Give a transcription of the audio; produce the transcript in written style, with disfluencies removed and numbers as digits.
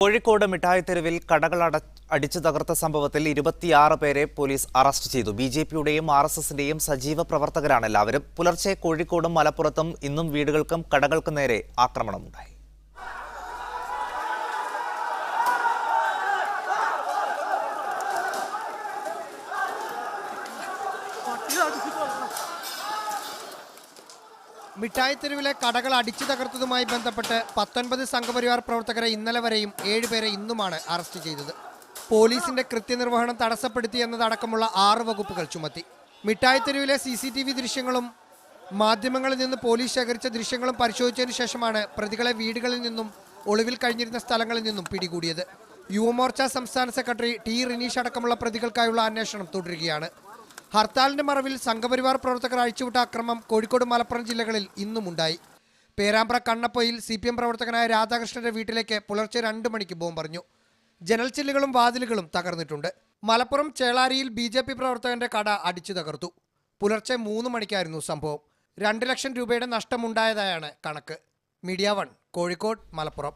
കോഴിക്കോട് മിഠായിത്തെരുവിൽ കടകൾ അടിച്ചു തകർത്ത സംഭവത്തിൽ 26 പേരെ പോലീസ് അറസ്റ്റ് ചെയ്തു. ബിജെപിയുടെയും ആർഎസ്എസിന്റെയും സജീവ പ്രവർത്തകരാണ് എല്ലാവരും. പുലർച്ചെ കോഴിക്കോടും മലപ്പുറത്തും ഇന്നും വീടുകൾക്കും കടകൾക്കും നേരെ ആക്രമണമുണ്ടായി. മിഠായിത്തെരുവിലെ കടകൾ അടിച്ചു തകർത്തതുമായി ബന്ധപ്പെട്ട് 19 സംഘപരിവാർ പ്രവർത്തകരെ ഇന്നലെ വരെയും 7 പേരെ ഇന്നുമാണ് അറസ്റ്റ് ചെയ്തത്. പോലീസിന്റെ കൃത്യനിർവഹണം തടസ്സപ്പെടുത്തി എന്നതടക്കമുള്ള 6 വകുപ്പുകൾ ചുമത്തി. മിഠായിത്തെരുവിലെ CCTV ദൃശ്യങ്ങളും മാധ്യമങ്ങളിൽ നിന്ന് പോലീസ് ശേഖരിച്ച ദൃശ്യങ്ങളും പരിശോധിച്ചതിനു ശേഷമാണ് പ്രതികളെ വീടുകളിൽ നിന്നും ഒളിവിൽ കഴിഞ്ഞിരുന്ന സ്ഥലങ്ങളിൽ നിന്നും പിടികൂടിയത്. യുവമോർച്ച സംസ്ഥാന സെക്രട്ടറി ടി റിനീഷ് അടക്കമുള്ള പ്രതികൾക്കായുള്ള അന്വേഷണം തുടരുകയാണ്. ഹർത്താലിന്റെ മറവിൽ സംഘപരിവാർ പ്രവർത്തകർ അഴിച്ചുവിട്ട അക്രമം കോഴിക്കോട് മലപ്പുറം ജില്ലകളിൽ ഇന്നും ഉണ്ടായി. പേരാമ്പ്ര കണ്ണപ്പൊയിൽ CPM പ്രവർത്തകനായ രാധാകൃഷ്ണന്റെ വീട്ടിലേക്ക് പുലർച്ചെ 2 മണിക്ക് ബോംബെറിഞ്ഞു. ജനൽ ചില്ലുകളും വാതിലുകളും തകർന്നിട്ടുണ്ട്. മലപ്പുറം ചേളാരിയിൽ BJP പ്രവർത്തകന്റെ കട അടിച്ചു തകർത്തു. പുലർച്ചെ 3 മണിക്കായിരുന്നു സംഭവം. 2 ലക്ഷം രൂപയുടെ നഷ്ടമുണ്ടായതായാണ് കണക്ക്. മീഡിയ 1 കോഴിക്കോട്, മലപ്പുറം.